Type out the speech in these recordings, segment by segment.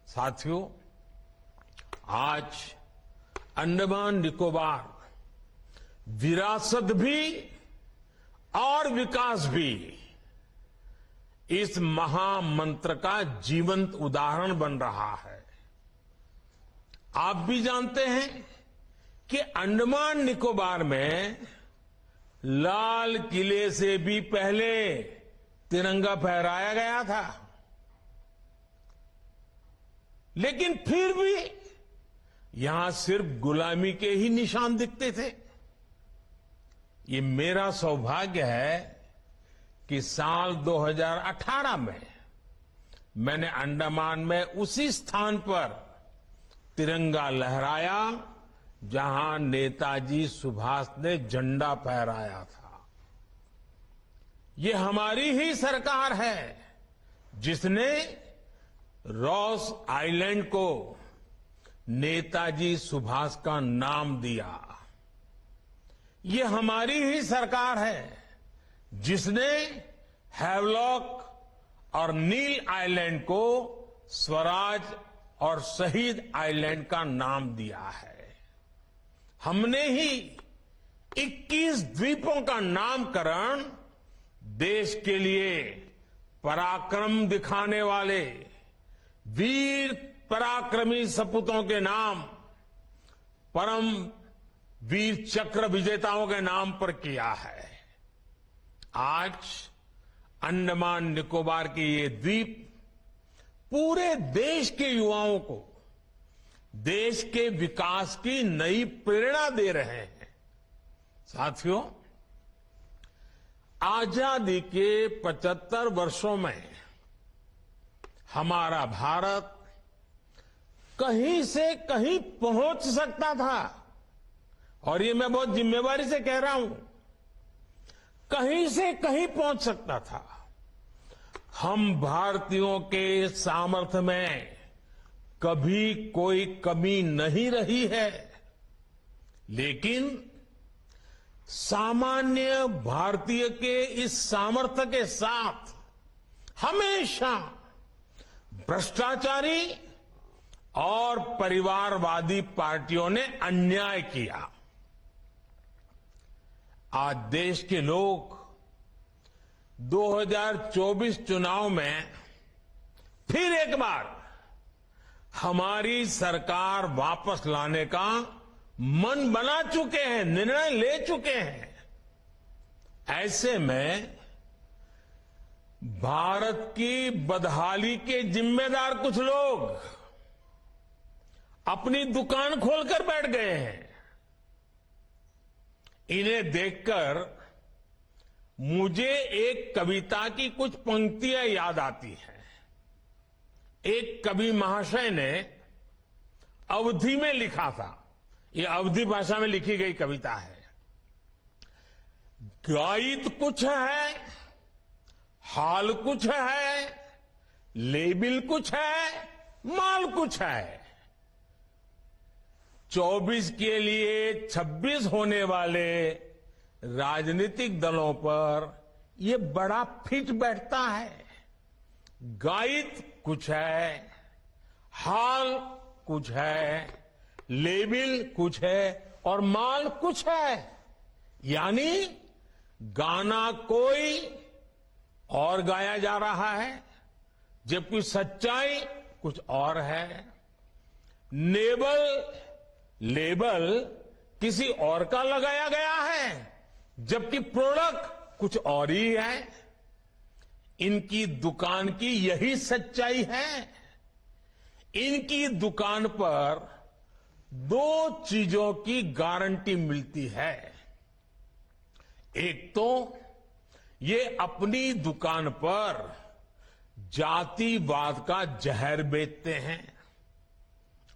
साथियों, आज अंडमान निकोबार विरासत भी और विकास भी इस महामंत्र का जीवंत उदाहरण बन रहा है। आप भी जानते हैं कि अंडमान निकोबार में लाल किले से भी पहले तिरंगा फहराया गया था, लेकिन फिर भी यहां सिर्फ गुलामी के ही निशान दिखते थे। ये मेरा सौभाग्य है कि साल 2018 में मैंने अंडमान में उसी स्थान पर तिरंगा लहराया जहां नेताजी सुभाष ने झंडा फहराया था। ये हमारी ही सरकार है जिसने रॉस आइलैंड को नेताजी सुभाष का नाम दिया। ये हमारी ही सरकार है जिसने हैवलॉक और नील आइलैंड को स्वराज और शहीद आइलैंड का नाम दिया है। हमने ही 21 द्वीपों का नामकरण देश के लिए पराक्रम दिखाने वाले वीर पराक्रमी सपूतों के नाम, परम वीर चक्र विजेताओं के नाम पर किया है। आज अंडमान निकोबार के ये द्वीप पूरे देश के युवाओं को देश के विकास की नई प्रेरणा दे रहे हैं। साथियों, आजादी के 75 वर्षों में हमारा भारत कहीं से कहीं पहुंच सकता था, और ये मैं बहुत जिम्मेवारी से कह रहा हूं, कहीं से कहीं पहुंच सकता था। हम भारतीयों के सामर्थ्य में कभी कोई कमी नहीं रही है, लेकिन सामान्य भारतीय के इस सामर्थ्य के साथ हमेशा भ्रष्टाचारी और परिवारवादी पार्टियों ने अन्याय किया। आज देश के लोग 2024 चुनाव में फिर एक बार हमारी सरकार वापस लाने का मन बना चुके हैं, निर्णय ले चुके हैं। ऐसे में भारत की बदहाली के जिम्मेदार कुछ लोग अपनी दुकान खोलकर बैठ गए हैं। इन्हें देखकर मुझे एक कविता की कुछ पंक्तियां याद आती हैं। एक कवि महाशय ने अवधी में लिखा था, ये अवधी भाषा में लिखी गई कविता है। गायित कुछ है, हाल कुछ है, लेबिल कुछ है, माल कुछ है। 24 के लिए 26 होने वाले राजनीतिक दलों पर ये बड़ा फिट बैठता है। गायित कुछ है, हाल कुछ है, लेबिल कुछ है और माल कुछ है। यानी गाना कोई और गाया जा रहा है, जबकि सच्चाई कुछ और है। लेबल किसी और का लगाया गया है, जबकि प्रोडक्ट कुछ और ही है। इनकी दुकान की यही सच्चाई है। इनकी दुकान पर 2 चीजों की गारंटी मिलती है। एक तो ये अपनी दुकान पर जातिवाद का जहर बेचते हैं,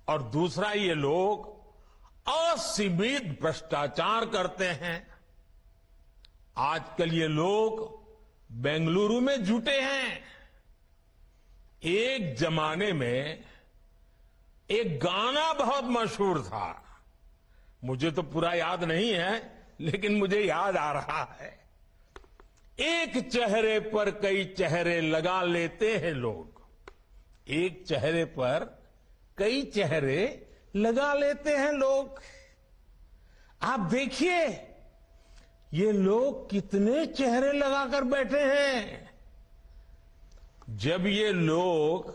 और दूसरा ये लोग असीमित भ्रष्टाचार करते हैं। आजकल ये लोग बेंगलुरु में जुटे हैं। एक जमाने में एक गाना बहुत मशहूर था, मुझे तो पूरा याद नहीं है, लेकिन मुझे याद आ रहा है। एक चेहरे पर कई चेहरे लगा लेते हैं लोग, एक चेहरे पर कई चेहरे लगा लेते हैं लोग। आप देखिए ये लोग कितने चेहरे लगाकर बैठे हैं। जब ये लोग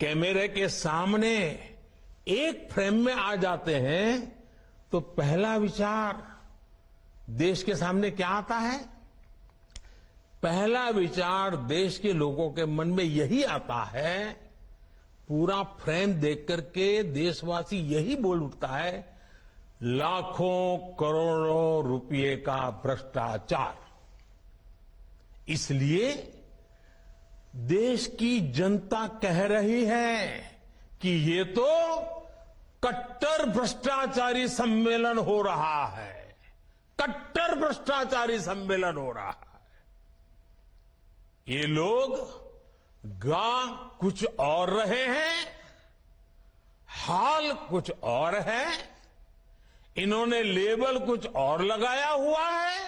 कैमरे के सामने एक फ्रेम में आ जाते हैं तो पहला विचार देश के सामने क्या आता है? पहला विचार देश के लोगों के मन में यही आता है, पूरा फ्रेम देख करके देशवासी यही बोल उठता है, लाखों करोड़ों रुपए का भ्रष्टाचार। इसलिए देश की जनता कह रही है कि ये तो कट्टर भ्रष्टाचारी सम्मेलन हो रहा है, कट्टर भ्रष्टाचारी सम्मेलन हो रहा है। ये लोग गा कुछ और रहे हैं, हाल कुछ और है, इन्होंने लेबल कुछ और लगाया हुआ है,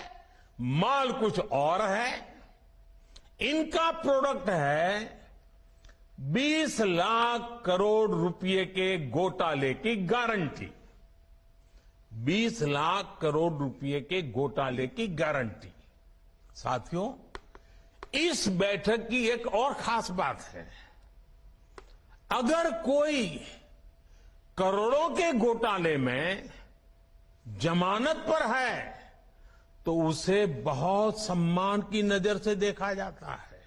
माल कुछ और है। इनका प्रोडक्ट है 20 लाख करोड़ रुपए के घोटाले की गारंटी। 20 लाख करोड़ रुपए के घोटाले की गारंटी। साथियों, इस बैठक की एक और खास बात है, अगर कोई करोड़ों के घोटाले में जमानत पर है तो उसे बहुत सम्मान की नजर से देखा जाता है।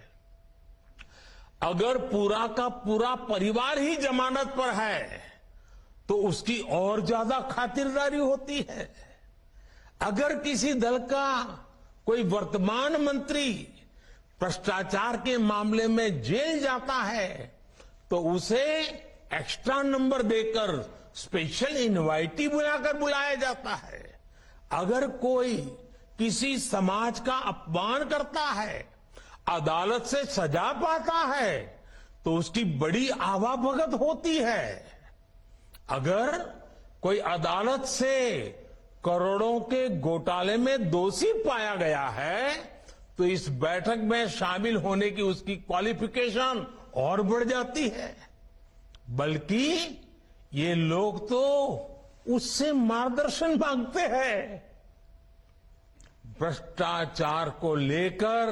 अगर पूरा का पूरा परिवार ही जमानत पर है तो उसकी और ज्यादा खातिरदारी होती है। अगर किसी दल का कोई वर्तमान मंत्री भ्रष्टाचार के मामले में जेल जाता है तो उसे एक्स्ट्रा नंबर देकर स्पेशल इनवाइटी बुलाकर बुलाया जाता है। अगर कोई किसी समाज का अपमान करता है, अदालत से सजा पाता है तो उसकी बड़ी आवाभगत होती है। अगर कोई अदालत से करोड़ों के घोटाले में दोषी पाया गया है तो इस बैठक में शामिल होने की उसकी क्वालिफिकेशन और बढ़ जाती है। बल्कि ये लोग तो उससे मार्गदर्शन मांगते हैं। भ्रष्टाचार को लेकर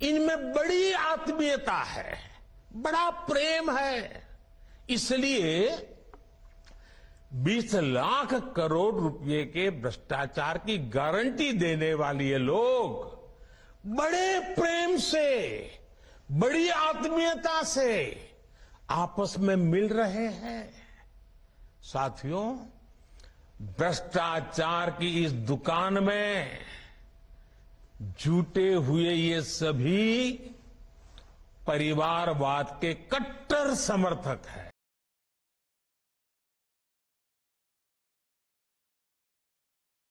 इनमें बड़ी आत्मीयता है, बड़ा प्रेम है। इसलिए 20 लाख करोड़ रुपए के भ्रष्टाचार की गारंटी देने वाले ये लोग बड़े प्रेम से, बड़ी आत्मीयता से आपस में मिल रहे हैं। साथियों, भ्रष्टाचार की इस दुकान में जुटे हुए ये सभी परिवारवाद के कट्टर समर्थक हैं।